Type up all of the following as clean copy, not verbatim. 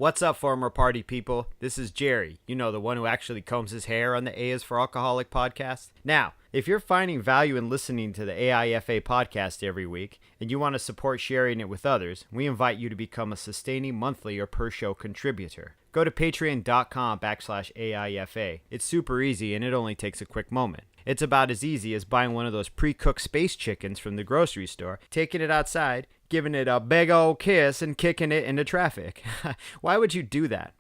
What's up, former party people? This is Jerry, the one who actually combs his hair on the A is for Alcoholic podcast. Now, if you're finding value in listening to the AIFA podcast every week and you want to support sharing it with others, we invite you to become a sustaining monthly or per show contributor. Go to patreon.com/AIFA. It's super easy and it only takes a quick moment. It's about as easy as buying one of those pre-cooked space chickens from the grocery store, taking it outside, giving it a big old kiss, and kicking it into traffic. Why would you do that?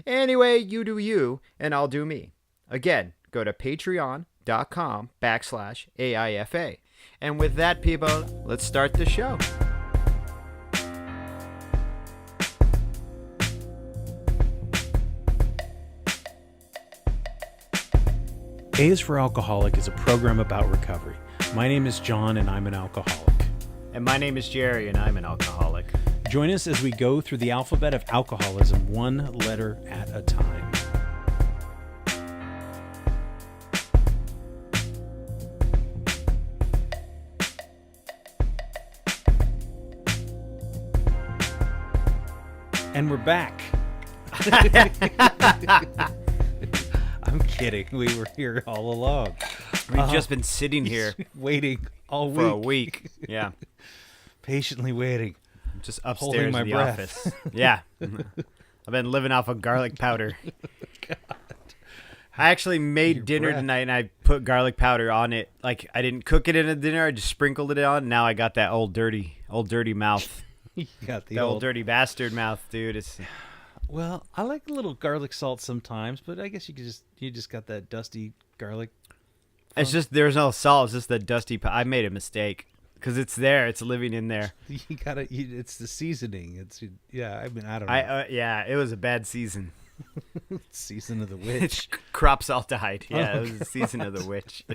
Anyway, you do you, and I'll do me. Again, go to patreon.com/AIFA. And with that, people, let's start the show. A is for Alcoholic is a program about recovery. My name is John, and I'm an alcoholic. And my name is Jerry, and I'm an alcoholic. Join us as we go through the alphabet of alcoholism, one letter at a time. And we're back. I'm kidding. We were here all along. We've just been sitting here waiting all week. For a week. Yeah. Patiently waiting. Just Holding upstairs my in the breath. office. Yeah. I've been living off of garlic powder. God. I actually made Your dinner breath. tonight and I put garlic powder on it. Like, I didn't cook it in a dinner. I just sprinkled it on. Now I got that old dirty mouth. You got the The old dirty bastard mouth, dude. It's Well, I like a little garlic salt sometimes, but I guess you just got that dusty garlic. just, there's no salt. It's just the dusty. I made a mistake because it's there. It's living in there. You gotta. It's the seasoning. I mean, I don't know. Yeah, it was a bad season. Season of the witch. Crop salt died. Yeah, Oh, it was the season of the witch.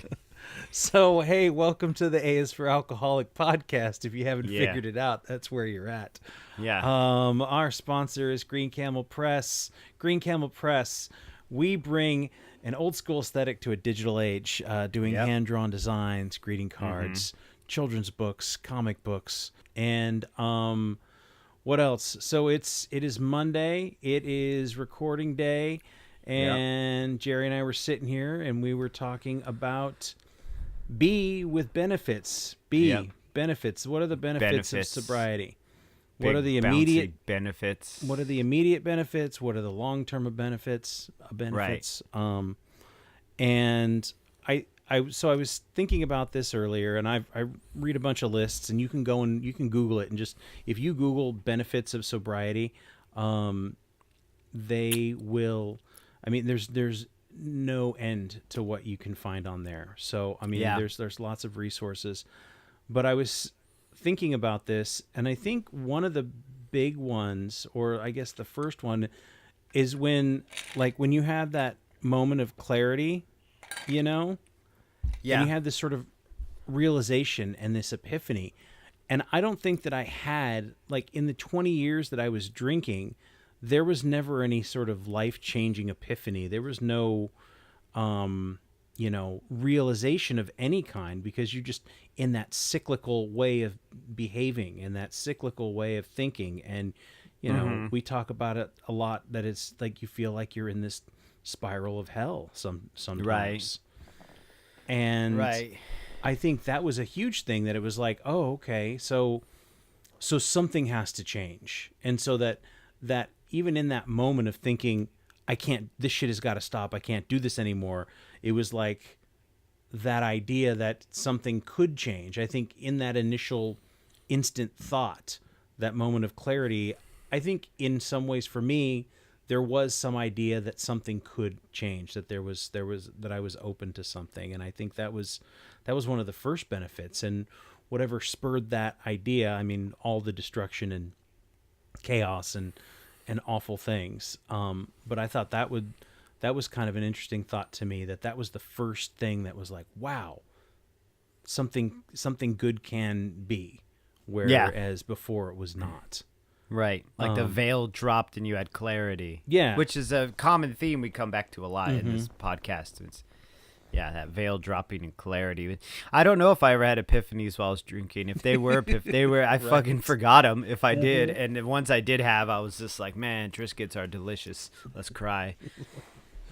So, hey, welcome to the A is for Alcoholic podcast. If you haven't Yeah. figured it out, that's where you're at. Yeah. Our sponsor is Green Camel Press. Green Camel Press, we bring an old school aesthetic to a digital age, doing Yep. hand-drawn designs, greeting cards, children's books, comic books, and what else? So it is Monday. It is recording day, and Jerry and I were sitting here, and we were talking about B with benefits. Benefits. What are the benefits of sobriety? What are the Big, immediate bouncy benefits? What are the immediate benefits? What are the long-term benefits? Right. And I was thinking about this earlier, and I read a bunch of lists, and you can go and you can Google it, and just if you Google benefits of sobriety, they will. I mean, there's no end to what you can find on there. So I mean, there's lots of resources, but I was thinking about this, and I think one of the big ones, or I guess the first one, is when you have that moment of clarity, and you have this sort of realization and this epiphany. And I don't think that I had, in the 20 years that I was drinking, there was never any sort of life-changing epiphany. There was no realization of any kind, because you're just in that cyclical way of behaving and that cyclical way of thinking. And, we talk about it a lot, that it's like you feel like you're in this spiral of hell sometimes. Right. And I think that was a huge thing, that it was like, oh, okay, so something has to change. And so that even in that moment of thinking, this shit has got to stop, I can't do this anymore, it was like that idea that something could change. I think in that initial instant thought, that moment of clarity, I think in some ways for me, there was some idea that something could change, that that I was open to something. And I think that was one of the first benefits. And whatever spurred that idea, I mean, all the destruction and chaos and awful things. But I thought that was kind of an interesting thought to me, that was the first thing that was like, wow, something good can be, whereas before it was not. Right. Like the veil dropped and you had clarity. Yeah. Which is a common theme we come back to a lot in this podcast. Yeah, that veil dropping in clarity. I don't know if I ever had epiphanies while I was drinking. If they were, I Right. fucking forgot them. If I did, and the ones I did have, I was just like, man, Triscuits are delicious. Let's cry.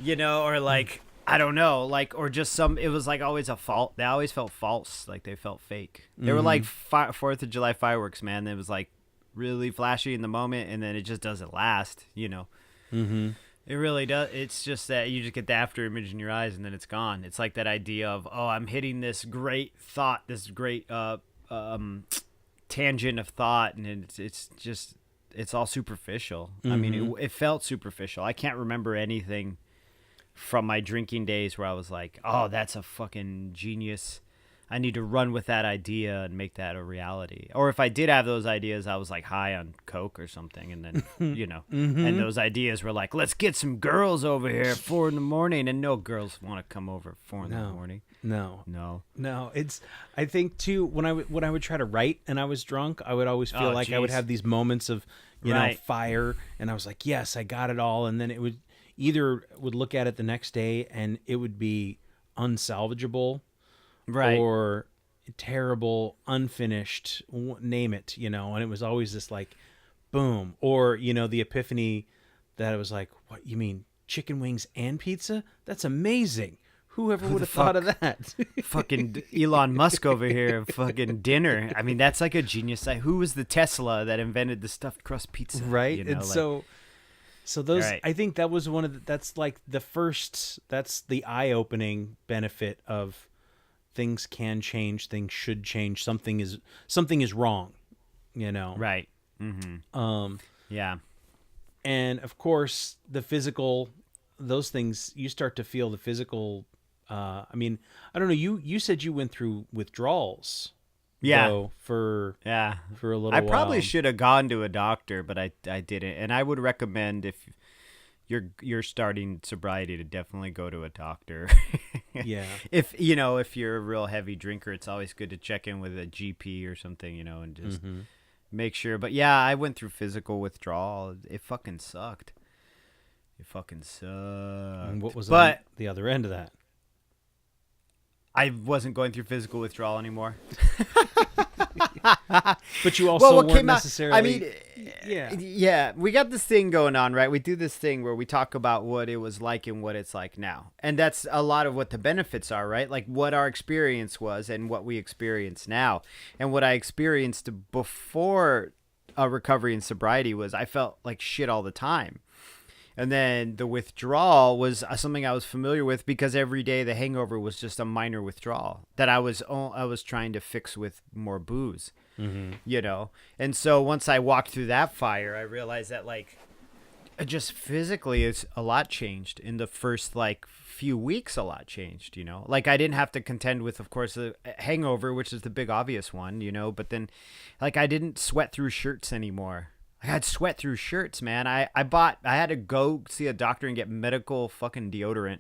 Or like, I don't know, like, or just it was like always a fault. They always felt false, like they felt fake. They were like 4th of July fireworks, man. It was like really flashy in the moment, and then it just doesn't last, Mm-hmm. It really does. It's just that you just get the after image in your eyes, and then it's gone. It's like that idea of, oh, I'm hitting this great thought, this great tangent of thought, and it's all superficial. Mm-hmm. I mean, it felt superficial. I can't remember anything from my drinking days where I was like, oh, that's a fucking genius. I need to run with that idea and make that a reality. Or if I did have those ideas, I was like high on coke or something. And then, and those ideas were like, let's get some girls over here at 4 a.m. And no girls want to come over at 4 a.m. No. It's, I think too, when I would try to write and I was drunk, I would always feel like I would have these moments of, fire. And I was like, yes, I got it all. And then it would would look at it the next day and it would be unsalvageable. Right. Or terrible, unfinished, name it, and it was always this like, boom. Or, the epiphany that it was like, what, you mean chicken wings and pizza? That's amazing. Whoever would have thought of that? Fucking Elon Musk over here, fucking dinner. I mean, that's like a genius. Who was the Tesla that invented the stuffed crust pizza? Right. And so those, right. I think that was that's like that's the eye-opening benefit of things can change, things should change, something is wrong, Right. Mm-hmm. Yeah. And of course the physical, those things, you start to feel the physical. I mean, I don't know, you said you went through withdrawals. Yeah. Though, for a little while. I probably should have gone to a doctor, but I didn't. And I would recommend, if you're starting sobriety, to definitely go to a doctor. Yeah. If you're a real heavy drinker, it's always good to check in with a GP or something, and just make sure. But yeah, I went through physical withdrawal. It fucking sucked. And what was on the other end of that? I wasn't going through physical withdrawal anymore. But you also weren't necessarily. I mean, yeah, we got this thing going on, right? We do this thing where we talk about what it was like and what it's like now, and that's a lot of what the benefits are, right? Like what our experience was and what we experience now, and what I experienced before recovery and sobriety was I felt like shit all the time. And then the withdrawal was something I was familiar with because every day the hangover was just a minor withdrawal that I was trying to fix with more booze, And so once I walked through that fire, I realized that like just physically it's a lot changed in the first like few weeks. A lot changed, Like I didn't have to contend with, of course, the hangover, which is the big obvious one, But then like I didn't sweat through shirts anymore. I had sweat through shirts, man. I had to go see a doctor and get medical fucking deodorant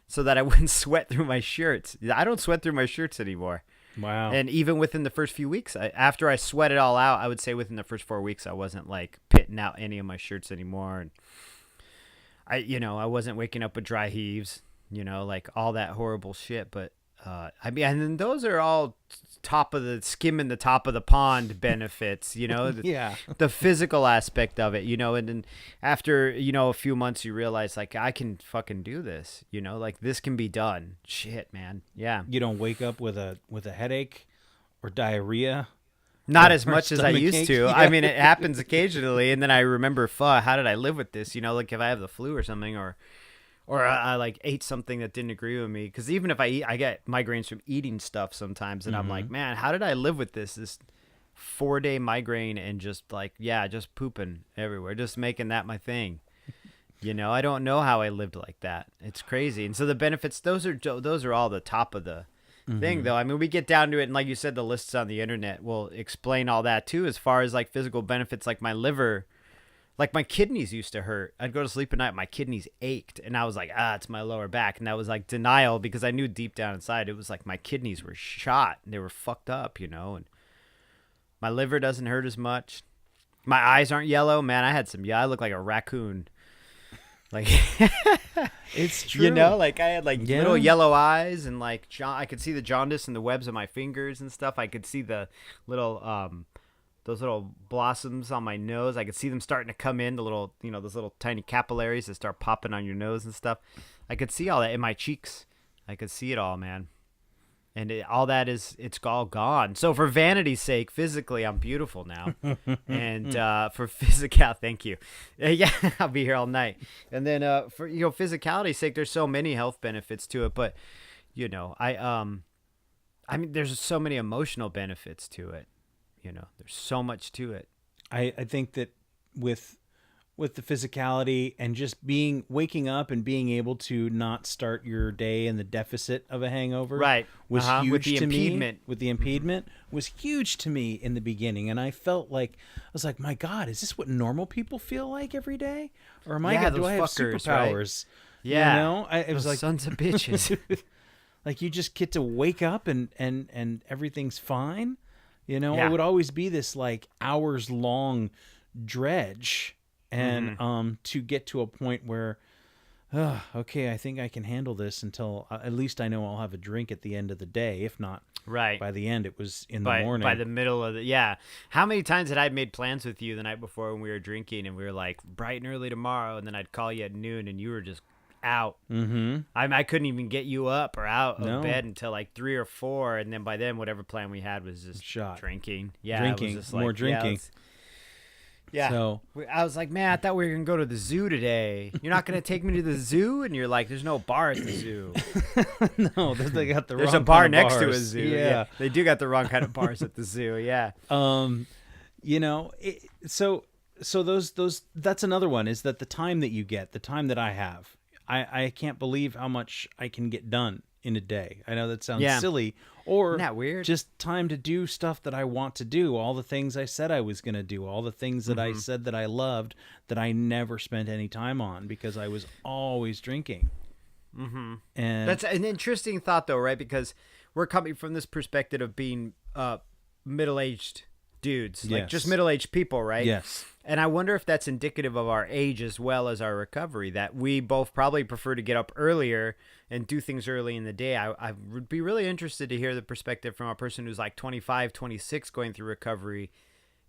so that I wouldn't sweat through my shirts. I don't sweat through my shirts anymore. Wow. And even within the first few weeks, after I sweat it all out, I would say within the first 4 weeks, I wasn't like pitting out any of my shirts anymore. And I wasn't waking up with dry heaves, like all that horrible shit. But I mean, and then those are all skimming the top of the pond benefits, Yeah. The physical aspect of it, and then after, a few months you realize like I can fucking do this, like this can be done. Shit, man. Yeah. You don't wake up with a headache or diarrhea. Not as much as I used ache. to. Yeah. I mean, it happens occasionally. And then I remember, how did I live with this? Like if I have the flu or something, or I like ate something that didn't agree with me. Because even if I eat, I get migraines from eating stuff sometimes. And I'm like, man, how did I live with this 4-day migraine and just like, just pooping everywhere, just making that my thing. I don't know how I lived like that. It's crazy. And so the benefits, those are all the top of the thing, though. I mean, we get down to it. And like you said, the lists on the internet will explain all that too, as far as like physical benefits, like my liver. Like my kidneys used to hurt. I'd go to sleep at night, my kidneys ached, and I was like, it's my lower back. And that was like denial, because I knew deep down inside it was like my kidneys were shot and they were fucked up, and my liver doesn't hurt as much. My eyes aren't yellow, man. I look like a raccoon. Like, It's true. you know, like I had like little yellow eyes and like I could see the jaundice in the webs of my fingers and stuff. I could see the little those little blossoms on my nose. I could see them starting to come in, the little, you know, those little tiny capillaries that start popping on your nose and stuff. I could see all that in my cheeks. I could see it all, man. And all that it's all gone. So for vanity's sake, physically, I'm beautiful now. And for thank you. Yeah, I'll be here all night. And then for, you know, physicality's sake, there's so many health benefits to it. But, you know, I mean, there's so many emotional benefits to it. You know, there's so much to it. I think that with the physicality and just waking up and being able to not start your day in the deficit of a hangover, right, was huge with the to impediment. me. With the impediment was huge to me in the beginning, and I felt like I was like, my God, is this what normal people feel like every day, or do I have superpowers? Right? Yeah, you know, it was like sons of bitches. Like you just get to wake up and everything's fine. You know, yeah. It would always be this like hours long dredge. And to get to a point where, okay, I think I can handle this until at least I know I'll have a drink at the end of the day. If not, right by the end, it was in the morning. By the middle of how many times had I made plans with you the night before when we were drinking and we were like bright and early tomorrow, and then I'd call you at noon and you were just out. Mm-hmm. I couldn't even get you up or out of bed until like 3 or 4, and then by then whatever plan we had was just drinking. Yeah, drinking, it was just more drinking. Yeah. So I was like, man, I thought we were going to go to the zoo today. You're not going to take me to the zoo? And you're like, there's no bar at the zoo. No, they got the wrong There's a bar kind of next bars. to a zoo. Yeah. They do got the wrong kind of bars at the zoo. Yeah. You know, so those that's another one, is that the time that you get, the time that I have, I can't believe how much I can get done in a day. I know that sounds silly, or isn't that weird? Just time to do stuff that I want to do, all the things I said I was going to do, all the things that I said that I loved that I never spent any time on because I was always drinking. Mm-hmm. And that's an interesting thought, though, right? Because we're coming from this perspective of being middle-aged dudes, like just middle-aged people, right? Yes. And I wonder if that's indicative of our age as well as our recovery, that we both probably prefer to get up earlier and do things early in the day. I would be really interested to hear the perspective from a person who's like 25, 26 going through recovery,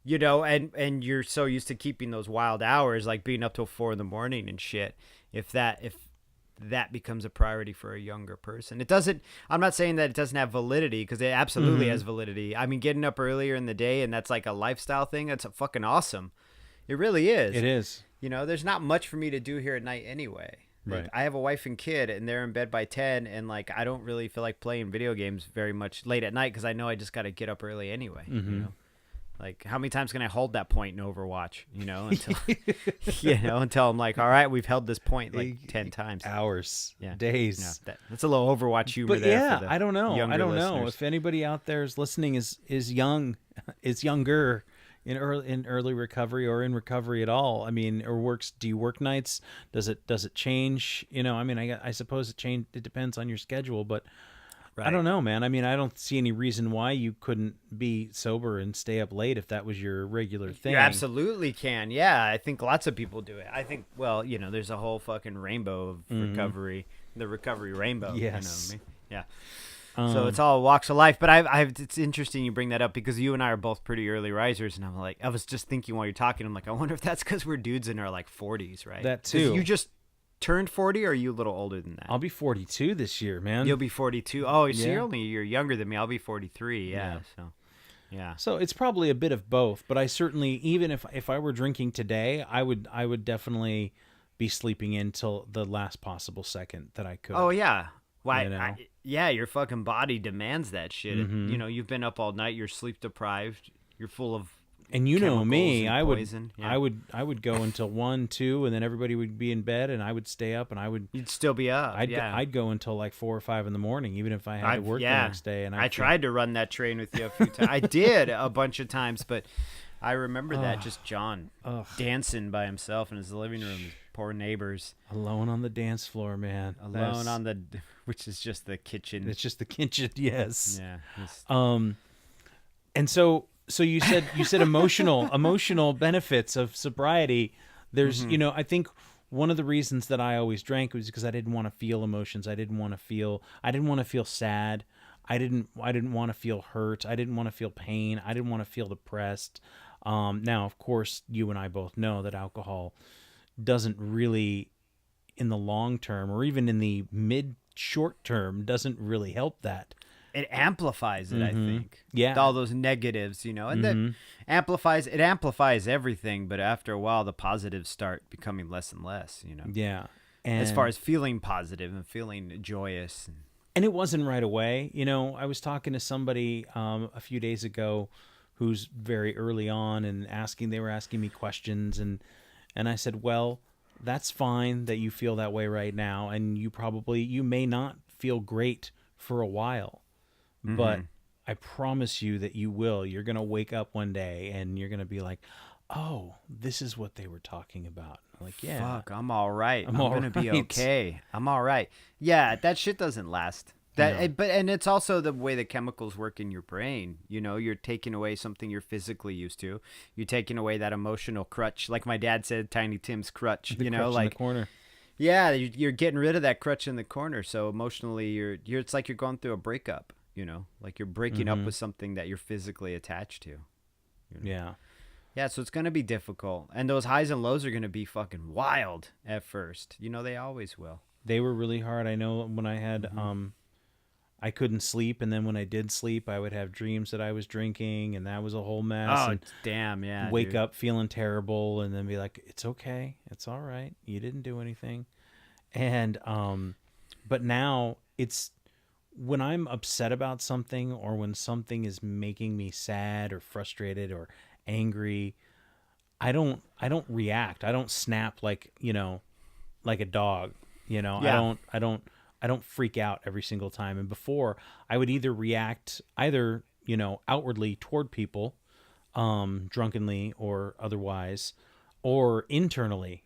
you know, and you're so used to keeping those wild hours, like being up till 4 a.m. and shit. If that becomes a priority for a younger person. I'm not saying that it doesn't have validity, because it absolutely has validity. I mean, getting up earlier in the day and that's like a lifestyle thing, that's fucking awesome. It really is. It is. You know, there's not much for me to do here at night anyway. Like, Right. I have a wife and kid, and they're in bed by 10, and like I don't really feel like playing video games very much late at night because I know I just got to get up early anyway. You know, like how many times can I hold that point in Overwatch? You know, until until I'm like, all right, we've held this point like 10 times. Hours, days. Yeah, that's a little Overwatch humor But there. For the I don't know. I don't know listeners. if anybody out there is listening is younger in early recovery or in recovery at all. I mean, or do you work nights? Does it change? You know, I mean, I suppose it depends on your schedule, but I don't know, man. I mean, I don't see any reason why you couldn't be sober and stay up late if that was your regular thing. You absolutely can. Yeah, I think lots of people do it. I think, well, you know, there's a whole fucking rainbow of recovery, the recovery rainbow. Yes. You know what I mean? Yeah. So it's all walks of life, but it's interesting you bring that up because you and I are both pretty early risers, and I'm like, I was just thinking while you're talking, I'm like, I wonder if that's because we're dudes in our like 40s, right? That too. You just turned 40, or are you a little older than that? I'll be 42 this year, man. You'll be 42. Oh, so Yeah. you're only a year younger than me. I'll be 43. Yeah. So, yeah. So it's probably a bit of both, but I certainly, even if I were drinking today, I would definitely be sleeping in till the last possible second that I could. Oh yeah. Why? You know? Your fucking body demands that shit. You know, you've been up all night. You're sleep deprived. You're full of. And you know me, and I poison. I would go until 1, 2, and then everybody would be in bed, and I would stay up, and You'd still be up. I'd go until like 4 or 5 in the morning, even if I had to work the next day. And I tried to run that train with you a few times. I did a bunch of times, but I remember that just John dancing by himself in his living room. His poor neighbors. Alone on the dance floor, man. Alone on the, which is just the kitchen. It's just the kitchen, yes. Yeah. And so you said emotional benefits of sobriety. There's, you know, I think one of the reasons that I always drank was because I didn't want to feel emotions. I didn't want to feel sad. I didn't want to feel hurt. I didn't want to feel pain. I didn't want to feel depressed. Now, of course, you and I both know that alcohol doesn't really, in the long term or even in the short term, doesn't really help that. It amplifies it, I think. Yeah. All those negatives, and then it amplifies everything, but after a while the positives start becoming less and less, Yeah. And as far as feeling positive and feeling joyous. And it wasn't right away. I was talking to somebody a few days ago who's very early on and they were asking me questions and I said, well, that's fine that you feel that way right now. And you may not feel great for a while, but I promise you that you will. You're going to wake up one day and you're going to be like, oh, this is what they were talking about. I'm like, yeah. Fuck, I'm all right. I'm going to be okay. I'm all right. Yeah, that shit doesn't last. And it's also the way the chemicals work in your brain. You're taking away something you're physically used to. You're taking away that emotional crutch, like my dad said, Tiny Tim's crutch. Crutch in the corner. Yeah, you're getting rid of that crutch in the corner. So emotionally, it's like you're going through a breakup. Like you're breaking up with something that you're physically attached to. Yeah. Yeah, so it's gonna be difficult, and those highs and lows are gonna be fucking wild at first. They always will. They were really hard. I know when I had I couldn't sleep, and then when I did sleep, I would have dreams that I was drinking, and that was a whole mess. Oh, and damn, yeah. Wake up feeling terrible, and then be like, "It's okay, it's all right. You didn't do anything." And but now it's when I'm upset about something, or when something is making me sad or frustrated or angry, I don't react. I don't snap like a dog. Yeah. I don't freak out every single time. And before, I would either react outwardly toward people, drunkenly or otherwise, or internally,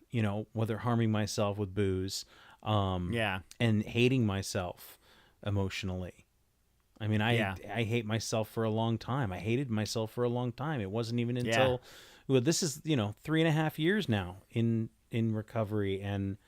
whether harming myself with booze, and hating myself emotionally. I mean, I hate myself for a long time. I hated myself for a long time. It wasn't even until, well, this is, 3.5 years now in recovery, and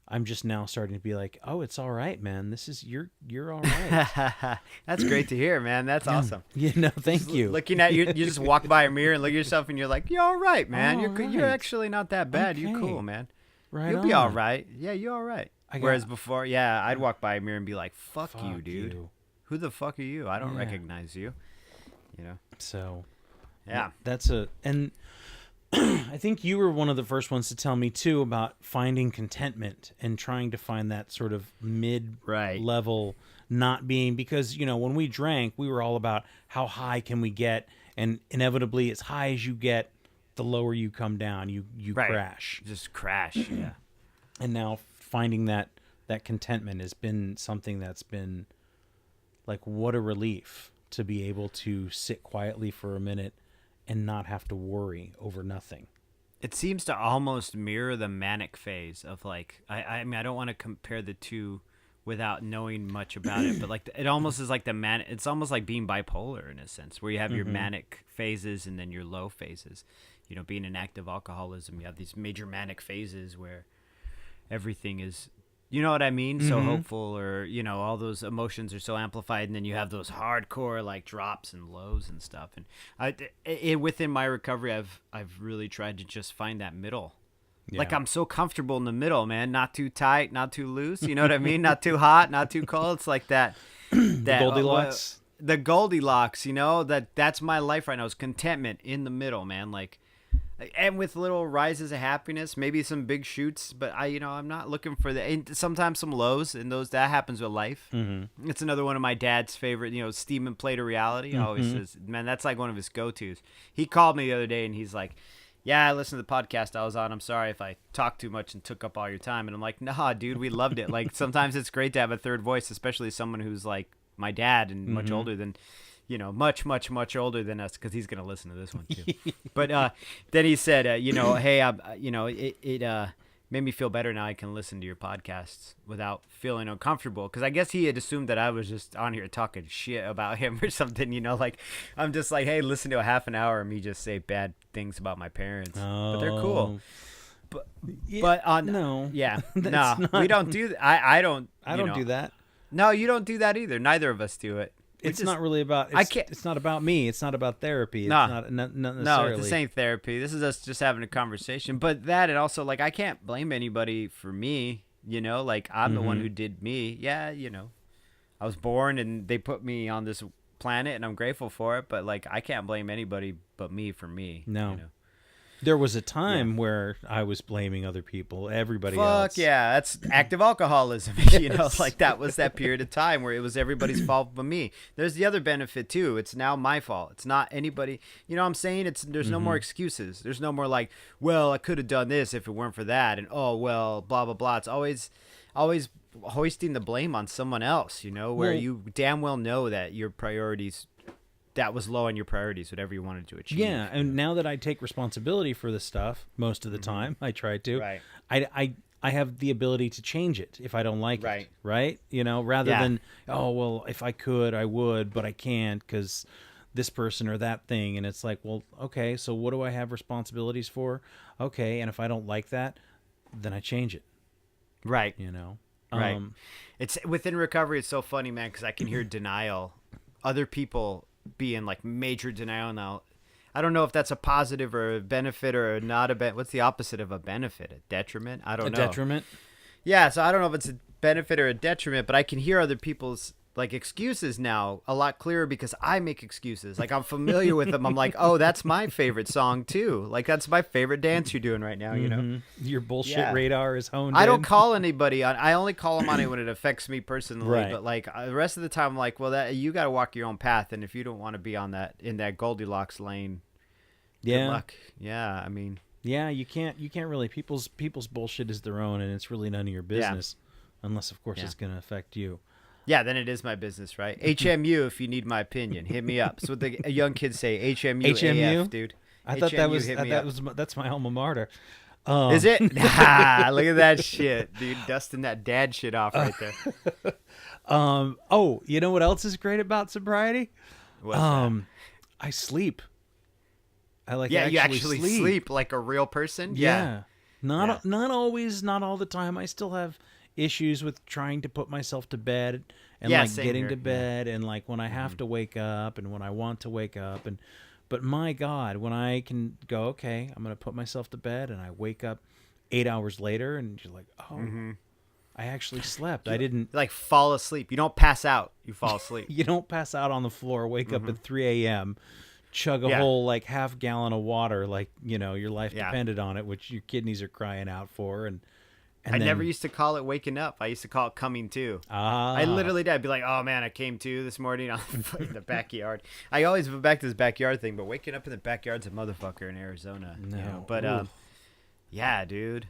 I'm just now starting to be like, oh, it's all right, man. You're all right. That's great to hear, man. That's awesome. Thank you. Looking at you just walk by a mirror and look at yourself and you're like, you're all right, man. You're actually not that bad. Okay. You're cool, man. Right. You'll be all right. Yeah, you're all right. Whereas before, I'd walk by a mirror and be like, fuck you, dude. You. Who the fuck are you? I don't recognize you. So, yeah. And I think you were one of the first ones to tell me too about finding contentment and trying to find that sort of mid-level, not being, because, when we drank, we were all about how high can we get, and inevitably as high as you get, the lower you come down, you crash. Just crash, yeah. And now finding that contentment has been something that's been like, what a relief to be able to sit quietly for a minute and not have to worry over nothing. It seems to almost mirror the manic phase of like, I mean, I don't want to compare the two without knowing much about it, but like it almost is like it's almost like being bipolar in a sense, where you have your manic phases and then your low phases. Being in active alcoholism, you have these major manic phases where everything is, you know what I mean? So hopeful, or, all those emotions are so amplified. And then you have those hardcore like drops and lows and stuff. And within my recovery, I've really tried to just find that middle. Yeah. Like I'm so comfortable in the middle, man. Not too tight, not too loose. You know what I mean? Not too hot, not too cold. It's like that. The Goldilocks. The Goldilocks, that's my life right now, is contentment in the middle, man. Like, and with little rises of happiness, maybe some big shoots, but I'm not looking for that. And sometimes some lows, and that happens with life. Mm-hmm. It's another one of my dad's favorite, Steam Play to Reality. Always says, man, that's like one of his go-tos. He called me the other day and he's like, yeah, I listened to the podcast I was on. I'm sorry if I talked too much and took up all your time. And I'm like, nah, dude, we loved it. Like, sometimes it's great to have a third voice, especially someone who's like my dad and much older than, much, much, much older than us, because he's going to listen to this one too. But then he said, hey, it made me feel better now I can listen to your podcasts without feeling uncomfortable. Because I guess he had assumed that I was just on here talking shit about him or something, like I'm just like, hey, listen to a half an hour of me just say bad things about my parents. But they're cool. But on no, yeah, that's no, not- we don't do that. I don't. I don't do that. No, you don't do that either. Neither of us do it. It's not really about. I can't. It's not about me. It's not about therapy. It's No. not necessarily. No, this ain't therapy. This is us just having a conversation. But that, and also, like, I can't blame anybody for me. You know, like, I'm the one who did me. Yeah, you know, I was born and they put me on this planet, and I'm grateful for it. But like, I can't blame anybody but me for me. No. You know? There was a time where I was blaming other people, everybody else. Fuck yeah, that's active alcoholism. You know, like that was that period of time where it was everybody's fault but me. There's the other benefit too. It's now my fault. It's not anybody. You know what I'm saying? There's no more excuses. There's no more like, well, I could have done this if it weren't for that, and oh well, blah blah blah. It's always hoisting the blame on someone else. You know, where you damn well know that your priorities. That was low on your priorities, whatever you wanted to achieve. Yeah, and now that I take responsibility for this stuff, most of the time, I try to. Right. I have the ability to change it if I don't like it. Right. You know, rather than, oh, well, if I could, I would, but I can't because this person or that thing. And it's like, well, okay, so what do I have responsibilities for? Okay, and if I don't like that, then I change it. Right. You know? Right. It's within recovery. It's so funny, man, because I can hear denial. Other people be in like major denial now. I don't know if that's a positive or a benefit or not a what's the opposite of a benefit? A detriment? I don't know. A detriment? Yeah, so I don't know if it's a benefit or a detriment, but I can hear other people's like excuses now a lot clearer because I make excuses. Like I'm familiar with them. I'm like, oh, that's my favorite song too. Like that's my favorite dance you're doing right now. You know, your bullshit radar is honed. I don't call anybody on. I only call them on it when it affects me personally. Right. But like the rest of the time, I'm like, well, that you got to walk your own path, and if you don't want to be on that in that Goldilocks lane, good luck. Yeah, I mean, yeah, you can't really people's bullshit is their own, and it's really none of your business, unless of course it's going to affect you. Yeah, then it is my business, right? HMU, if you need my opinion, hit me up. That's what the young kids say. HMU, AF, dude. I thought that's my alma mater. Is it? Nah, look at that shit, dude. Dusting that dad shit off right there. Oh, you know what else is great about sobriety? What's that? I sleep. You actually sleep like a real person. Yeah. Not always, not all the time. I still have issues with trying to put myself to bed and like getting to bed and like when I have to wake up and when I want to wake up but my God, when I can go, okay, I'm gonna put myself to bed and I wake up 8 hours later and you're like, oh, I actually slept. I didn't like fall asleep. You don't pass out. You fall asleep. You don't pass out on the floor, wake up at 3 a.m., chug a whole like half gallon of water, like, you know, your life depended on it, which your kidneys are crying out for. And I never used to call it waking up. I used to call it coming to. I literally did. I'd be like, oh man, I came to this morning in the backyard. I always went back to this backyard thing, but waking up in the backyard's a motherfucker in Arizona. No. You know? But yeah, dude.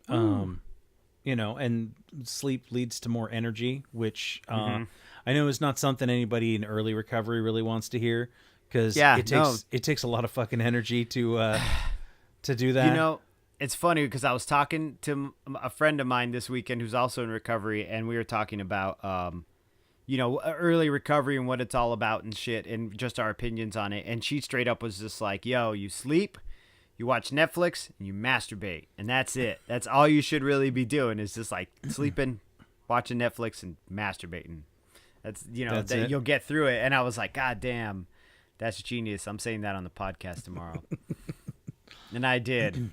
You know, and sleep leads to more energy, which I know is not something anybody in early recovery really wants to hear because it takes a lot of fucking energy to do that. You know, it's funny because I was talking to a friend of mine this weekend who's also in recovery, and we were talking about, you know, early recovery and what it's all about and shit, and just our opinions on it. And she straight up was just like, yo, you sleep, you watch Netflix, and you masturbate. And that's it. That's all you should really be doing is just like sleeping, watching Netflix, and masturbating. That's, you know, you'll get through it. And I was like, God damn, that's genius. I'm saying that on the podcast tomorrow. And I did.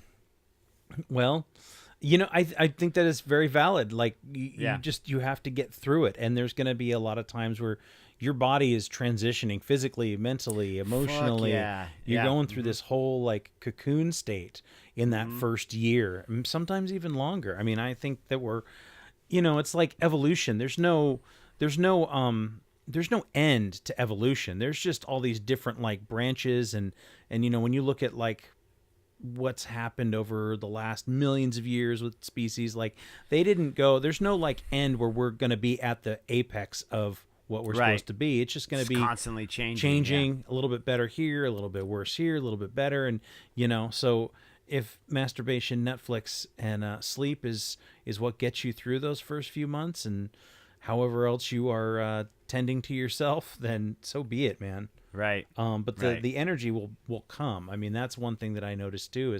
Well, you know, I think that is very valid. Like you have to get through it. And there's going to be a lot of times where your body is transitioning physically, mentally, emotionally. You're going through this whole like cocoon state in that first year, sometimes even longer. I mean, I think that we're, you know, it's like evolution. There's no end to evolution. There's just all these different like branches. And, you know, when you look at like what's happened over the last millions of years with species, like they didn't go, there's no like end where we're going to be at the apex of what we're supposed to be. It's just going to be constantly changing a little bit better here, a little bit worse here, a little bit better. And, you know, so if masturbation, Netflix, and sleep is what gets you through those first few months, and however else you are tending to yourself, then so be it, man. Right. But the energy will come. I mean, that's one thing that I noticed too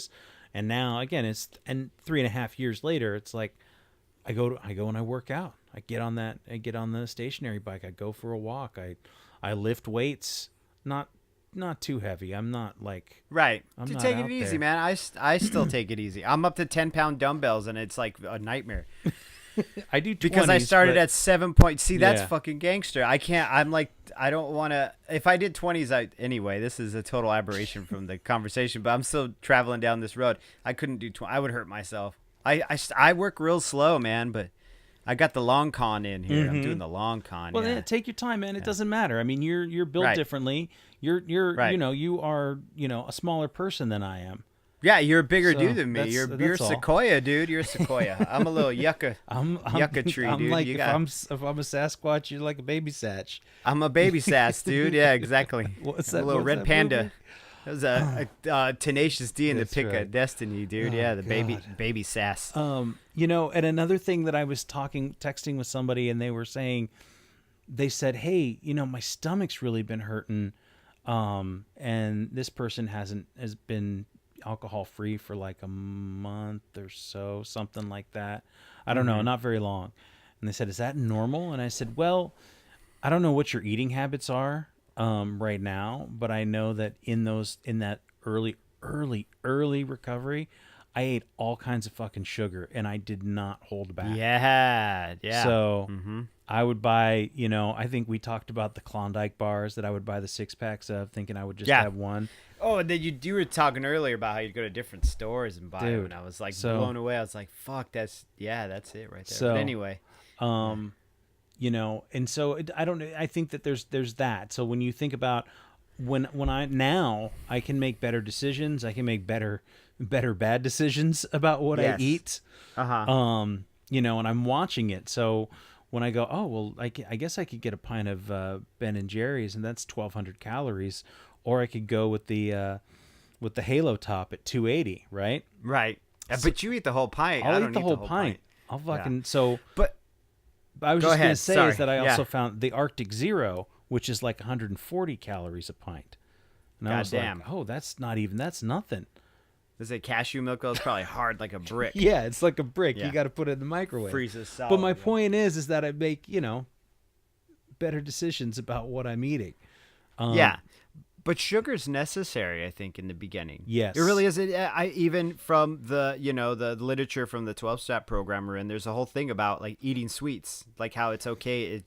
And now again, it's 3.5 years later. It's like I go and I work out. I get on the stationary bike. I go for a walk. I lift weights, not too heavy. I'm not like right. I'm To not take out it easy, there. man. I still take it easy. I'm up to 10-pound dumbbells, and it's like a nightmare. I do 20s, Because I started at 7 point. See, that's Yeah. fucking gangster. I can't. I'm like, I don't want to. If I did 20s, anyway. This is a total aberration from the conversation, but I'm still traveling down this road. I couldn't do 20. I would hurt myself. I work real slow, man, but I got the long con in here. I'm doing the long con. Well, yeah. then take your time, man. It doesn't matter. I mean, you're built Right. differently. You're Right. you are a smaller person than I am. Yeah, you're a bigger So dude than me. that's- You're that's all. sequoia, dude. You're a sequoia. I'm a little yucca. Yucca tree, I'm dude. like You if got- I'm a Sasquatch, you're like a baby Satch. I'm a baby sass, dude. Yeah, exactly. What's I'm that? a little what's red that panda. movie? That was a Tenacious D in the That's Pick right. of Destiny, dude. Oh, Yeah, the God. baby sass. And another thing that I was texting with somebody, and they said, hey, my stomach's really been hurting. And this person has been alcohol free for like a month or so, something like that. I don't know, not very long. And they said, is that normal? And I said, well, I don't know what your eating habits are right now, but I know that in that early recovery, I ate all kinds of fucking sugar and I did not hold back. Yeah. So I would buy, I think we talked about the Klondike bars that I would buy the 6-packs of, thinking I would just have one. Oh, and then you were talking earlier about how you go to different stores and buy them, Dude, and I was like so- blown away. I was like, "Fuck, that's it right there." So- but anyway, And so I think that there's that. So when you think about when I can make better decisions, I can make better bad decisions about what I Yes. eat. And I'm watching it. So when I go, oh, well, I guess I could get a pint of Ben and Jerry's, and that's 1,200 calories, or I could go with the Halo Top at 280, right? right. But you eat the whole pint. I I'll don't eat the eat whole pint. I'll fucking so. But I was Go just going to ahead. say Sorry. is that I Yeah. also found the Arctic Zero, which is like 140 calories a pint. And I was Goddamn. like, oh, that's nothing. is it cashew milk? It's probably hard like a brick. Yeah, it's like a brick. Yeah. You got to put it in the microwave. Freezes solid. But my yeah. point is that I make, better decisions about what I'm eating. Yeah. But sugar's necessary, I think, in the beginning. Yes. It really is. I even from the the literature from the 12-step program we're in, there's a whole thing about like eating sweets, like how it's okay.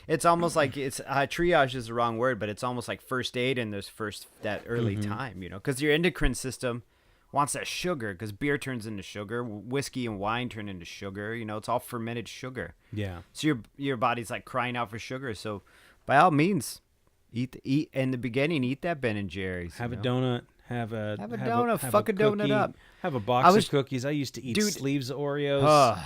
It's almost like it's triage is the wrong word, but it's almost like first aid in that early time, because your endocrine system wants that sugar, because beer turns into sugar, whiskey and wine turn into sugar. It's all fermented sugar. Yeah. So your body's like crying out for sugar. So by all means, eat in the beginning. Eat that Ben and Jerry's. Have a donut. Have a donut. have Fuck a donut cookie, up. Have a box was- of cookies. I used to eat Dude. sleeves of Oreos.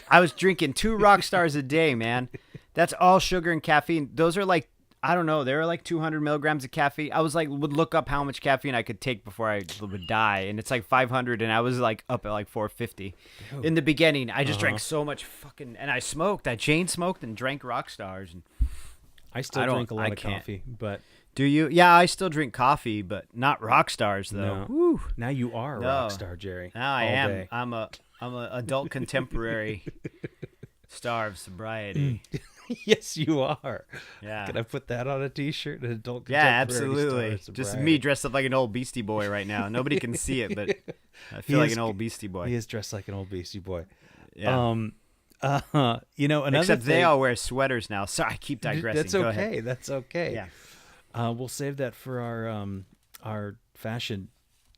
I was drinking 2 rock stars a day, man. That's all sugar and caffeine. Those are like, I don't know, they were like 200 milligrams of caffeine. I was like, would look up how much caffeine I could take before I would die, and it's like 500, and I was like up at like 450. In the beginning, I just drank so much fucking, and I smoked. I chain smoked and drank rock stars. And I still I don't- drink a lot I of can't. coffee, but do you? Yeah, I still drink coffee, but not rock stars though. No. Woo. now you are a No. rock star, Jerry. Now I all am. day. I'm a adult contemporary star of sobriety. Yes, you are. Yeah. Can I put that on a T-shirt? An adult Yeah, contemporary absolutely. star of Just sobriety. me dressed up like an old Beastie Boy right now. Nobody can see it, but I feel like is- an old Beastie Boy. He is dressed like an old Beastie Boy. Yeah. Another Except thing, they all wear sweaters now. Sorry, I keep digressing. That's Go okay. ahead. That's okay. Yeah. We'll save that for our fashion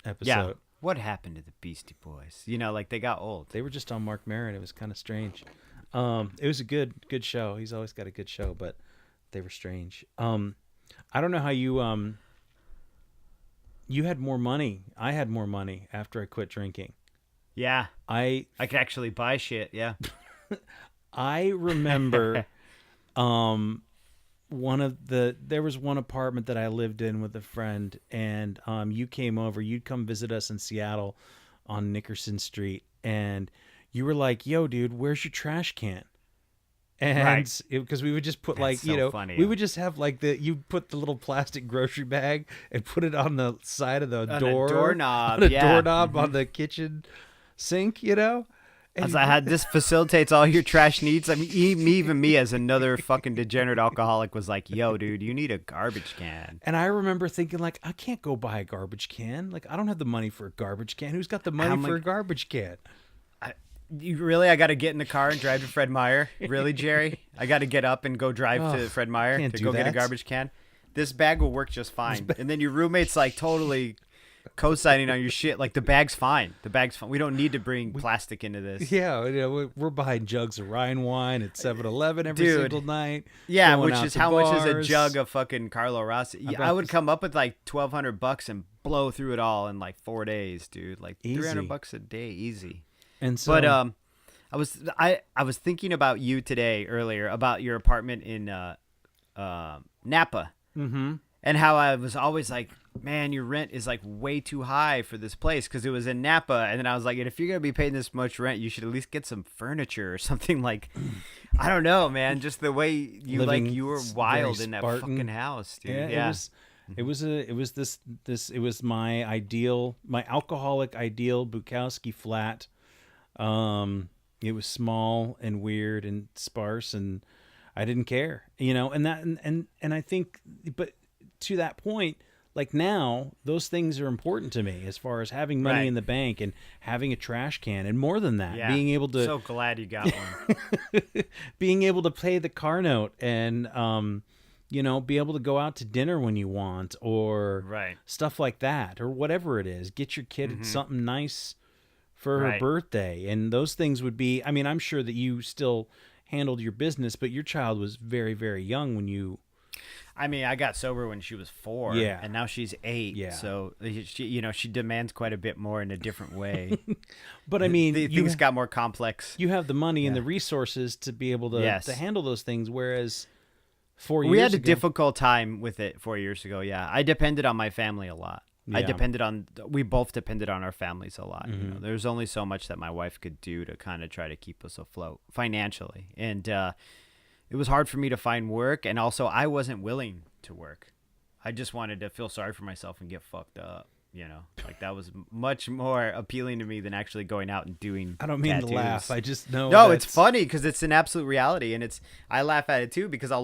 episode. Yeah. What happened to the Beastie Boys? Like they got old. They were just on Mark Maron. It was kind of strange. It was a good show. He's always got a good show, but they were strange. I don't know how you had more money. I had more money after I quit drinking. Yeah. I I could actually buy shit. Yeah. remember there was one apartment that I lived in with a friend, and you came over. You'd come visit us in Seattle on Nickerson Street, and you were like, yo, dude, where's your trash can? And because we would just put That's so funny. we would just have like you put the little plastic grocery bag and put it on the side of the doorknob, on a doorknob on the kitchen sink, As I had, this facilitates all your trash needs. I mean, even me as another fucking degenerate alcoholic was like, yo, dude, you need a garbage can. And I remember thinking, like, I can't go buy a garbage can. Like, I don't have the money for a garbage can. Who's got the money for a garbage can? I got to get in the car and drive to Fred Meyer? Really, Jerry? I got to get up and go drive to Fred Meyer to go get a garbage can? This bag will work just fine. And then your roommate's like totally co-signing on your shit. Like, the bag's fine. We don't need to bring plastic into this. Yeah, we're buying jugs of Rhine wine at 7-Eleven every single night. Yeah, which is how much is a jug of fucking Carlo Rossi? I would come up with like $1,200 and blow through it all in like 4 days, dude. Like $300 a day, easy. And so, but I was thinking about you today earlier about your apartment in Napa, and how I was always like, man, your rent is like way too high for this place because it was in Napa, and then I was like, if you're gonna be paying this much rent, you should at least get some furniture or something. Like, I don't know, man, just the way you were wild in that fucking house, dude. Yeah. It was my alcoholic ideal Bukowski flat. It was small and weird and sparse, and I didn't care, and I think, but to that point, like now, those things are important to me as far as having money in the bank and having a trash can, and more than that, being able to. So glad you got one. Being able to pay the car note and be able to go out to dinner when you want, or stuff like that, or whatever it is. Get your kid something nice for her birthday, and those things would be. I mean, I'm sure that you still handled your business, but your child was very, very young when you. I mean, I got sober when she was 4, and now she's 8. Yeah. So she demands quite a bit more in a different way. But I mean, things got more complex. You have the money and the resources to be able to handle those things, whereas 4 years ago, we had a difficult time with it 4 years ago. Yeah, I depended on my family a lot. Yeah. We both depended on our families a lot. There's only so much that my wife could do to kind of try to keep us afloat financially, and it was hard for me to find work, and also I wasn't willing to work. I just wanted to feel sorry for myself and get fucked up. Like that was much more appealing to me than actually going out and doing. I don't mean to laugh. I just know. No, it's funny because it's an absolute reality, and I laugh at it too because I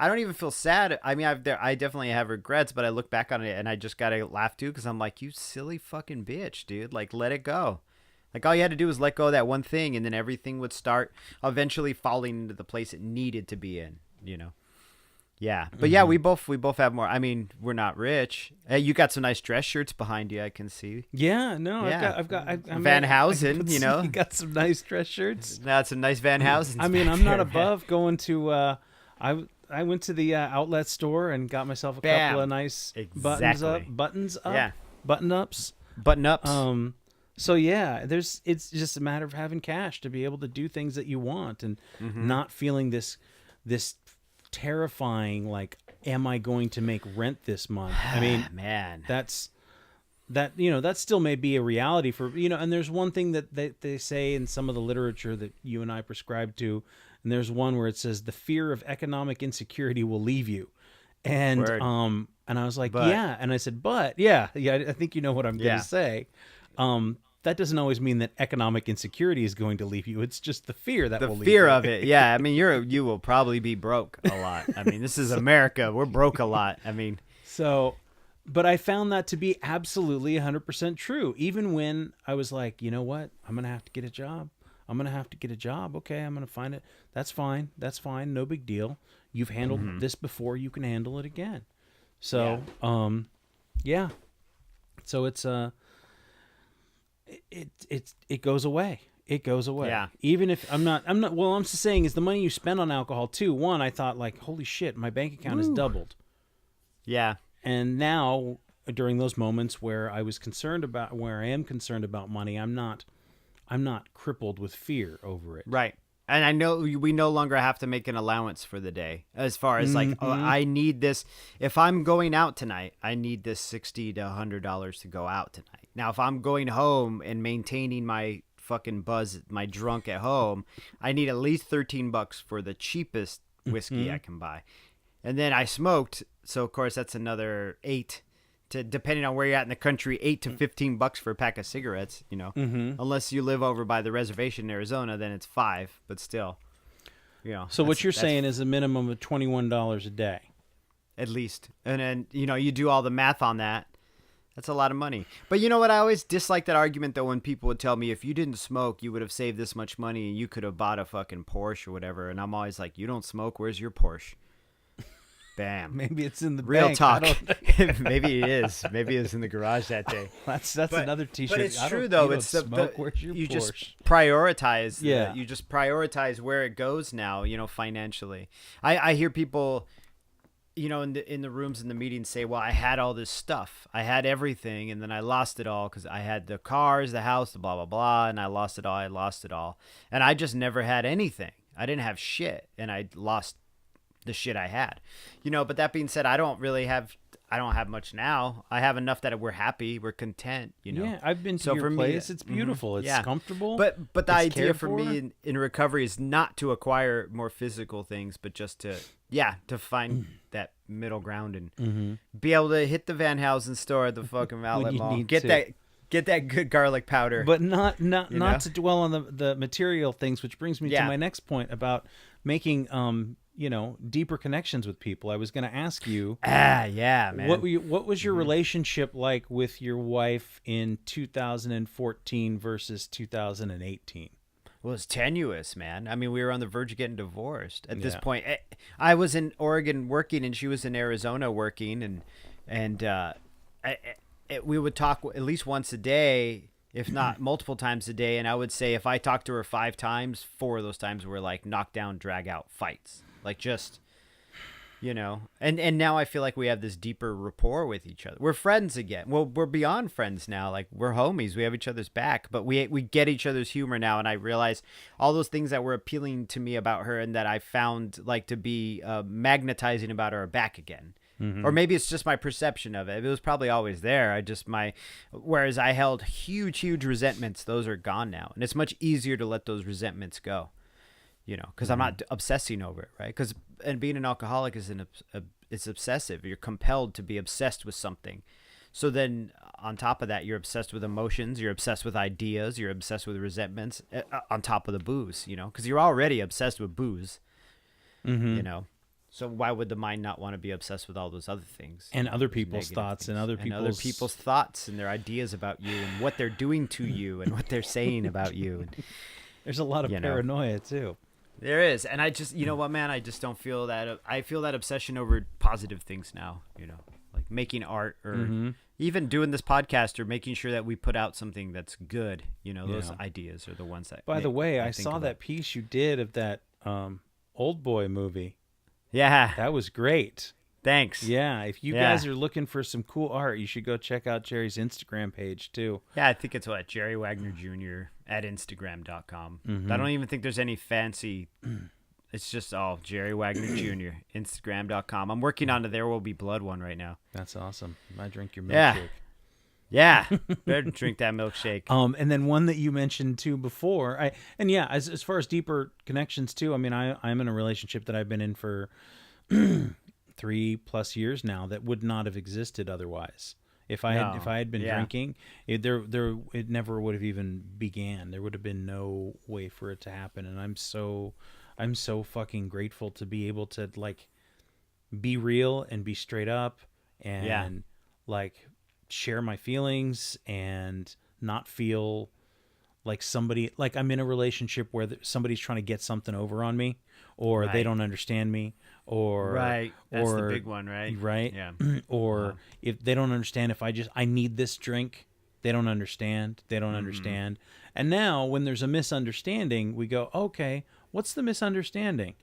don't even feel sad. I mean, I definitely have regrets, but I look back on it and I just gotta laugh too because I'm like, you silly fucking bitch, dude. Like, let it go. Like, all you had to do was let go of that one thing, and then everything would start eventually falling into the place it needed to be in. Yeah, but yeah, we both have more. I mean, we're not rich. Hey, you got some nice dress shirts behind you, I can see. Yeah, no, yeah. I've got Van Housen. You got some nice dress shirts. That's some nice Van Housen. I mean, I'm not above going to. I went to the outlet store and got myself a couple of nice button ups. So yeah, it's just a matter of having cash to be able to do things that you want and not feeling this terrifying, like, am I going to make rent this month? I mean, man, that still may be a reality for, and there's one thing that they say in some of the literature that you and I prescribe to, and there's one where it says the fear of economic insecurity will leave you. And Word. And I was like, yeah, and I said, but yeah, I think you know what I'm going to say. That doesn't always mean that economic insecurity is going to leave you. It's just the fear that will leave you. The fear of it, yeah. I mean, you will probably be broke a lot. I mean, this is America. We're broke a lot. I mean, but I found that to be absolutely 100% true. Even when I was like, you know what, I'm gonna have to get a job. Okay, I'm gonna find it. That's fine. No big deal. You've handled this before. You can handle it again. So, yeah. So it's it goes away. It goes away. Yeah. Even if I'm not, well, I'm just saying is the money you spend on alcohol too. One, I thought like, holy shit, my bank account has doubled. Yeah. And now during those moments where I am concerned about money, I'm not crippled with fear over it. Right. And I know we no longer have to make an allowance for the day as far as like, oh, I need this. If I'm going out tonight, I need this $60 to $100 to go out tonight. Now, if I'm going home and maintaining my fucking buzz my drunk at home, I need at least $13 for the cheapest whiskey I can buy. And then I smoked, so of course that's another 8 to, depending on where you're at in the country, $8 to $15 for a pack of cigarettes, you know. Unless you live over by the reservation in Arizona, then it's 5, but still. You know, so what you're saying is a minimum of $21 a day. At least. And then, you know, you do all the math on that. That's a lot of money. But you know what? I always dislike that argument, though, when people would tell me, if you didn't smoke, you would have saved this much money and you could have bought a fucking Porsche or whatever. And I'm always like, you don't smoke? Where's your Porsche? Bam. Maybe it's in the real bank. talk. Maybe it is. Maybe it's in the garage that day. That's another T-shirt. But it's true though. It's Where's your you Porsche? just prioritize. Yeah. You just prioritize where it goes now. You know, financially. I hear people, you know, in the rooms in the meetings say, "Well, I had all this stuff. I had everything, and then I lost it all because I had the cars, the house, the blah blah blah, and I lost it all. I lost it all, and I just never had anything. I didn't have shit, and I lost the shit I had, you know." But that being said, I don't have much now. I have enough that we're happy, we're content, you know. Yeah, I've been to your place. It's beautiful. It's comfortable. But the it's idea for me in recovery is not to acquire more physical things, but just to find that middle ground and be able to hit the Van Housen store at the fucking outlet mall, get that good garlic powder, but not to dwell on the material things, which brings me to my next point about making deeper connections with people. I was going to ask you, man, what was your relationship like with your wife in 2014 versus 2018? Well, it's tenuous, man. I mean, we were on the verge of getting divorced at this point. I was in Oregon working, and she was in Arizona working, and we would talk at least once a day, if not multiple times a day. And I would say if I talked to her 5 times, 4 of those times were like knockdown, drag out fights. Like just, you know, and now I feel like we have this deeper rapport with each other. We're friends again. Well, we're beyond friends now. Like we're homies. We have each other's back, but we get each other's humor now. And I realize all those things that were appealing to me about her and that I found like to be magnetizing about her are back again. Or maybe it's just my perception of it. It was probably always there. Whereas I held huge resentments, those are gone now. And it's much easier to let those resentments go. You know, because I'm not obsessing over it, right? And being an alcoholic is it's obsessive. You're compelled to be obsessed with something. So then on top of that, you're obsessed with emotions. You're obsessed with ideas. You're obsessed with resentments on top of the booze, you know, because you're already obsessed with booze, you know. So why would the mind not want to be obsessed with all those other things? And other people's thoughts and other people's thoughts and their ideas about you and what they're doing to you and what they're saying about you. There's a lot of paranoia too. There is. And I just, you know what, man, I just don't feel that. I feel that obsession over positive things now, you know, like making art or even doing this podcast or making sure that we put out something that's good. You know, those ideas are the ones that. By the way, I saw that piece you did of that Old Boy movie. Yeah. That was great. Thanks. Yeah. If you guys are looking for some cool art, you should go check out Jerry's Instagram page too. Yeah, I think it's Jerry Wagner Jr. at Instagram.com. I don't even think there's any fancy. It's just all Jerry Wagner Jr. Instagram.com. I'm working on the There Will Be Blood one right now. That's awesome. I drink your milkshake. Yeah. Better drink that milkshake. And then one that you mentioned too before. As far as deeper connections too, I mean, I'm in a relationship that I've been in for 3+ years now that would not have existed otherwise. If I had been drinking, it never would have even began. There would have been no way for it to happen. And I'm so fucking grateful to be able to like be real and be straight up and like share my feelings and not feel like I'm in a relationship where somebody's trying to get something over on me or they don't understand me or that's the big one, right? Yeah. Or if they don't understand, if I need this drink, they don't understand. And now when there's a misunderstanding, we go, okay, what's the misunderstanding?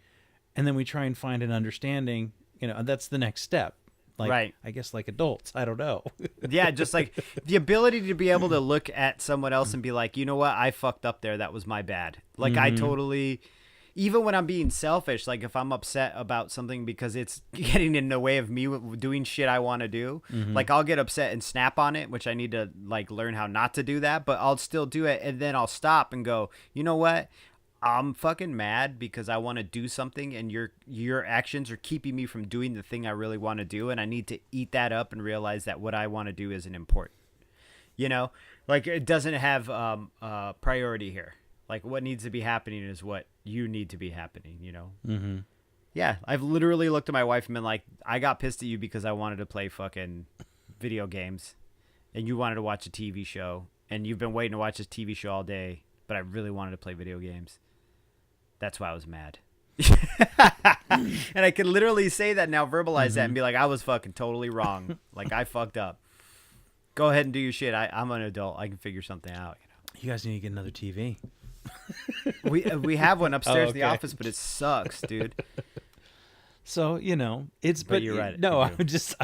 And then we try and find an understanding, you know, and that's the next step. Like, I guess like adults, I don't know. Yeah, just like the ability to be able to look at someone else and be like, you know what, I fucked up there. That was my bad. Like I totally, even when I'm being selfish, like if I'm upset about something because it's getting in the way of me doing shit I want to do, like I'll get upset and snap on it, which I need to like learn how not to do that, but I'll still do it. And then I'll stop and go, you know what? I'm fucking mad because I want to do something and your actions are keeping me from doing the thing I really want to do. And I need to eat that up and realize that what I want to do isn't important. You know, like it doesn't have priority here. Like what needs to be happening is what you need to be happening, you know? Mm-hmm. Yeah. I've literally looked at my wife and been like, I got pissed at you because I wanted to play fucking video games and you wanted to watch a TV show and you've been waiting to watch this TV show all day, but I really wanted to play video games. That's why I was mad. And I can literally say that now, verbalize that and be like, I was fucking totally wrong. Like I fucked up. Go ahead and do your shit. I'm an adult. I can figure something out. You know? You guys need to get another TV. We have one upstairs in the office, but it sucks, dude. So, you know, but you're right. No, I'm just,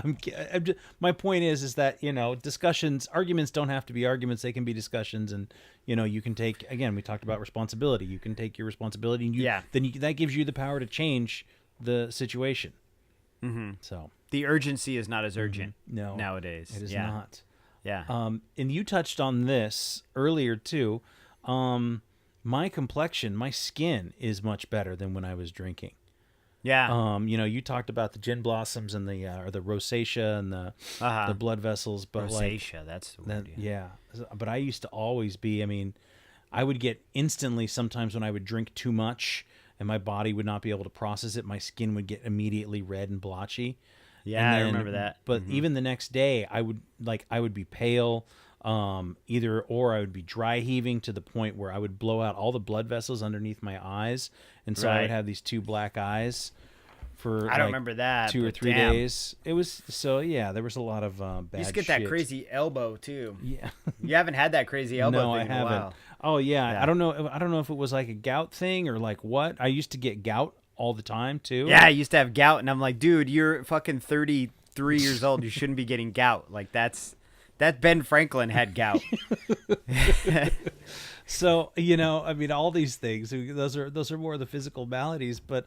my point is that, you know, arguments don't have to be arguments. They can be discussions. And, you know, you can take, again, we talked about responsibility. You can take your responsibility and that gives you the power to change the situation. Mm-hmm. So the urgency is not as urgent nowadays. It is not. Yeah. And you touched on this earlier too. My complexion, my skin is much better than when I was drinking. Yeah. You know, you talked about the gin blossoms and the rosacea and the blood vessels, but rosacea, that's the word. Yeah. But I used to always be, I mean, I would get instantly sometimes when I would drink too much and my body would not be able to process it, my skin would get immediately red and blotchy. Yeah, I remember that. But even the next day, I would be pale, or I would be dry heaving to the point where I would blow out all the blood vessels underneath my eyes, and so I would have these two black eyes for I don't remember that 2 or 3 days. It was there was a lot of bad. You just get that crazy elbow too. Yeah, you haven't had that crazy elbow. No, thing I haven't. In a while. Oh yeah, I don't know if it was like a gout thing or like what. I used to get gout all the time too. Yeah, I used to have gout, and I'm like, dude, you're fucking 33 years old. You shouldn't be getting gout. Like that Ben Franklin had gout. So, you know, I mean, all these things, those are more of the physical maladies, but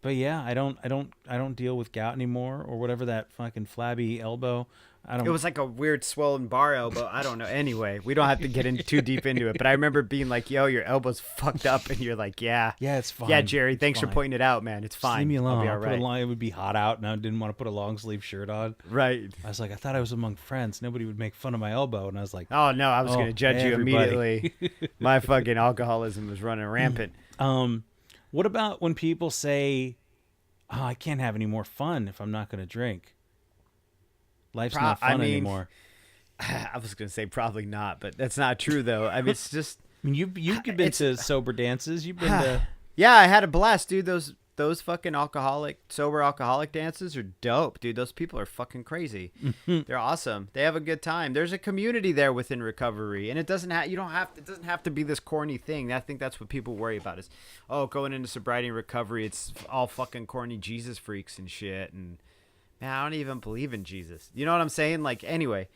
yeah, I don't deal with gout anymore or whatever, that fucking flabby elbow. It was like a weird swollen bar elbow. I don't know. Anyway, we don't have to get in too deep into it, but I remember being like, yo, your elbow's fucked up. And you're like, yeah, it's fine. Yeah, Jerry, thanks for pointing it out, man. It's fine. Leave me alone. I'll be all right. It would be hot out and I didn't want to put a long sleeve shirt on. Right. I was like, I thought I was among friends. Nobody would make fun of my elbow. And I was like, oh no, I was going to judge you immediately. My fucking alcoholism was running rampant. What about when people say, oh, I can't have any more fun if I'm not going to drink? Life's not fun anymore. I was going to say probably not, but that's not true though. I mean, it's just. I mean, you've been to sober dances. You've been to. Yeah, I had a blast, dude. Those fucking sober alcoholic dances are dope, dude. Those people are fucking crazy. They're awesome. They have a good time. There's a community there within recovery, and it doesn't have to be this corny thing. I think that's what people worry about is, going into sobriety and recovery, it's all fucking corny Jesus freaks and shit. And man, I don't even believe in Jesus. You know what I'm saying? Like, anyway,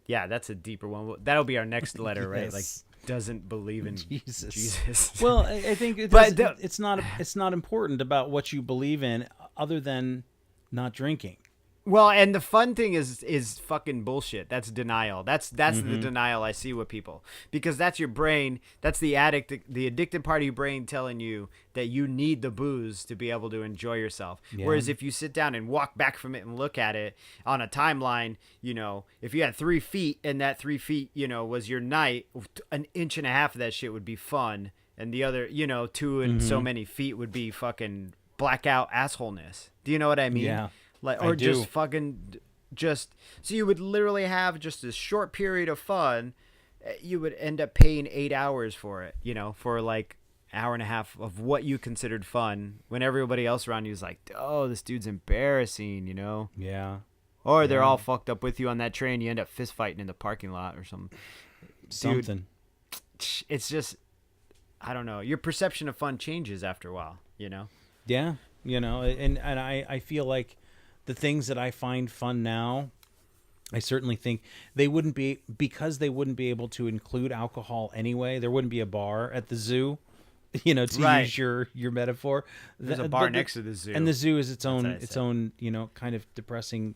yeah, that's a deeper one. That'll be our next letter, right? Like, doesn't believe in Jesus. Well, I think it's not important about what you believe in other than not drinking. Well, and the fun thing is fucking bullshit. That's denial. That's the denial I see with people, because that's your brain. That's the addicted part of your brain telling you that you need the booze to be able to enjoy yourself. Yeah. Whereas if you sit down and walk back from it and look at it on a timeline, you know, if you had 3 feet and that 3 feet, you know, was your night, an inch and a half of that shit would be fun, and the other, you know, 2 and so many feet would be fucking blackout assholeness. Do you know what I mean? Yeah. So you would literally have just this short period of fun. You would end up paying 8 hours for it, you know, for like hour and a half of what you considered fun, when everybody else around you is like, oh, this dude's embarrassing, you know? Yeah. Or they're all fucked up with you on that train. You end up fist fighting in the parking lot or something. Dude, it's just, I don't know. Your perception of fun changes after a while, you know? Yeah. You know, and I feel like the things that I find fun now, I certainly think they wouldn't be, because they wouldn't be able to include alcohol anyway. There wouldn't be a bar at the zoo. to use your metaphor. There's a bar next to the zoo. And the zoo is its own, kind of depressing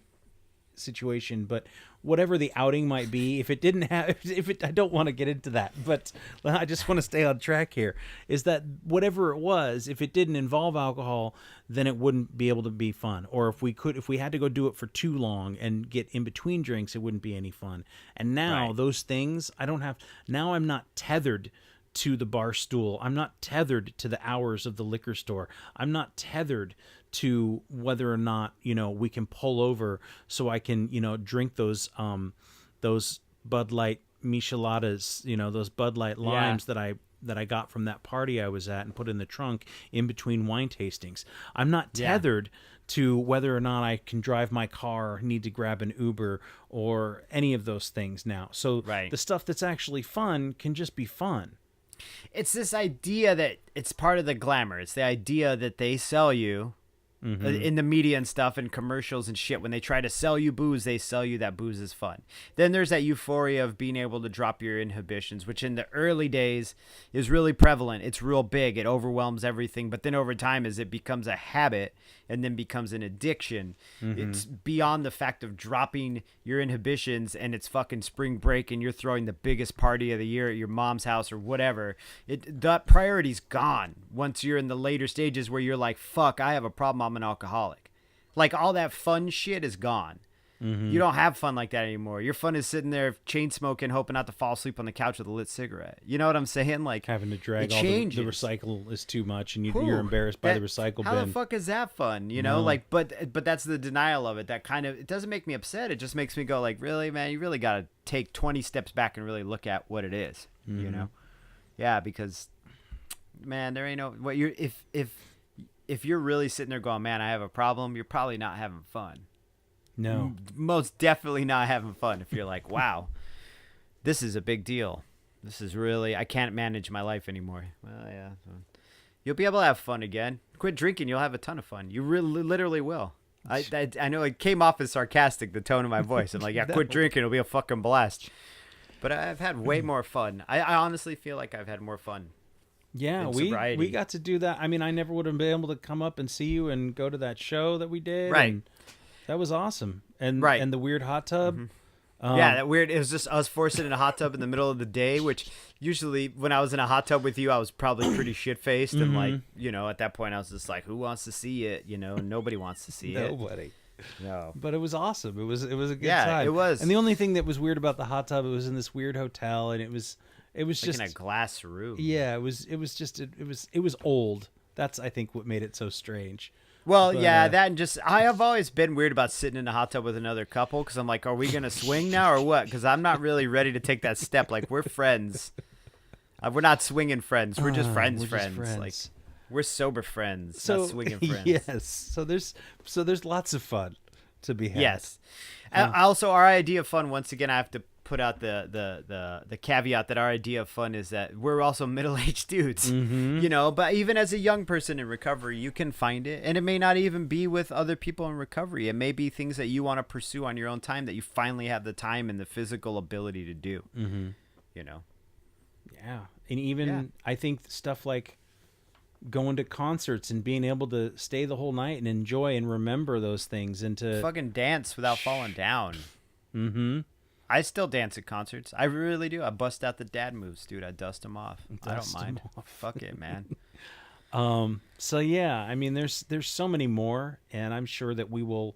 situation. But whatever the outing might be, if it didn't have, I don't want to get into that, but I just want to stay on track here, is that whatever it was, if it didn't involve alcohol, then it wouldn't be able to be fun. Or if we had to go do it for too long and get in between drinks, it wouldn't be any fun. And now those things, now I'm not tethered to the bar stool. I'm not tethered to the hours of the liquor store. I'm not tethered to whether or not, we can pull over so I can, drink those Bud Light micheladas, those Bud Light limes that I got from that party I was at and put in the trunk in between wine tastings. I'm not tethered to whether or not I can drive my car, need to grab an Uber, or any of those things now. So the stuff that's actually fun can just be fun. It's this idea that it's part of the glamour. It's the idea that they sell you in the media and stuff and commercials and shit. When they try to sell you booze, they sell you that booze is fun. Then there's that euphoria of being able to drop your inhibitions, which in the early days is really prevalent. It's real big. It overwhelms everything. But then over time, as it becomes a habit and then becomes an addiction, it's beyond the fact of dropping your inhibitions and it's fucking spring break and you're throwing the biggest party of the year at your mom's house or whatever. That priority's gone once you're in the later stages where you're like, fuck, I have a problem. I'm an alcoholic. Like all that fun shit is gone. You don't have fun like that anymore. Your fun is sitting there chain smoking, hoping not to fall asleep on the couch with a lit cigarette. You know what I'm saying? Like having to drag all the recycle is too much, and you're embarrassed by the recycle bin. How the fuck is that fun? But that's the denial of it. That kind of, it doesn't make me upset. It just makes me go like, really, man, you really got to take 20 steps back and really look at what it is. Yeah, because man, there ain't no what you're if you're really sitting there going, man, I have a problem, you're probably not having fun. No. Most definitely not having fun if you're like, wow, this is a big deal. This is really, I can't manage my life anymore. Well, yeah. You'll be able to have fun again. Quit drinking, you'll have a ton of fun. You really, literally will. I know it came off as sarcastic, the tone of my voice. I'm like, yeah, quit drinking, it'll be a fucking blast. But I've had way more fun. I honestly feel like I've had more fun. Yeah, we got to do that. I mean, I never would have been able to come up and see you and go to that show that we did. Right. And that was awesome. And the weird hot tub. That weird. It was just us forcing in a hot tub in the middle of the day, which usually when I was in a hot tub with you, I was probably pretty shit-faced. And like, at that point I was just like, who wants to see it? Nobody wants to see it. Nobody. No. But it was awesome. It was a good time. Yeah, it was. And the only thing that was weird about the hot tub, it was in this weird hotel, and it was like just in a glass room. Yeah, it was old. That's, I think, what made it so strange. Well, that and just, I have always been weird about sitting in a hot tub with another couple because I'm like, are we going to swing now or what? Because I'm not really ready to take that step. Like, we're friends. We're not swinging friends. We're just friends. Like, we're sober friends, not swinging friends. Yes. So there's lots of fun to be had. Yes. Also, our idea of fun, once again, I have to put out the caveat that our idea of fun is that we're also middle-aged dudes, but even as a young person in recovery, you can find it, and it may not even be with other people in recovery. It may be things that you want to pursue on your own time that you finally have the time and the physical ability to do. Yeah. And even I think stuff like going to concerts and being able to stay the whole night and enjoy and remember those things and to fucking dance without falling down. I still dance at concerts. I really do. I bust out the dad moves, dude. I dust them off. I don't mind. Fuck it, man. So yeah, I mean, there's so many more, and I'm sure that we will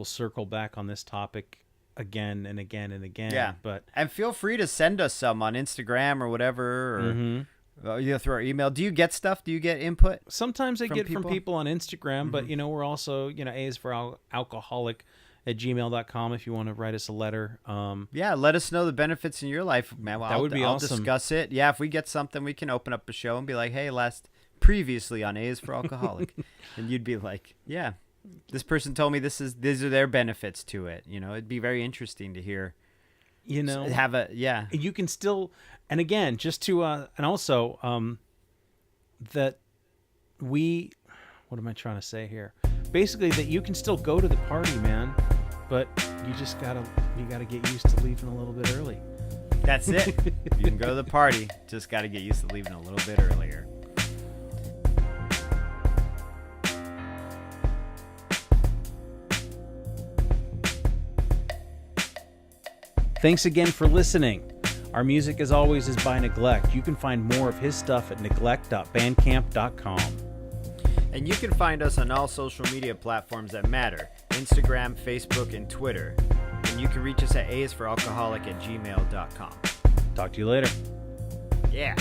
circle back on this topic again and again and again. Yeah. And feel free to send us some on Instagram or whatever, or through our email. Do you get stuff? Do you get input? Sometimes I get from people on Instagram, but we're also, A is for alcoholic at gmail.com if you want to write us a letter. Let us know the benefits in your life, man. Well, that would be I'll awesome. Discuss it. Yeah, if we get something, we can open up a show and be like, hey, previously on A is for Alcoholic. And you'd be like, yeah, this person told me these are their benefits to it. It'd be very interesting to hear. You can still, and again, just to, and also, that what am I trying to say here? Basically, that you can still go to the party, man, but you just gotta get used to leaving a little bit early. That's it. You can go to the party, just gotta get used to leaving a little bit earlier. Thanks again for listening. Our music, as always, is by Neglect. You can find more of his stuff at neglect.bandcamp.com. And you can find us on all social media platforms that matter: Instagram, Facebook, and Twitter. And you can reach us at aisforalcoholic@gmail.com. Talk to you later. Yeah.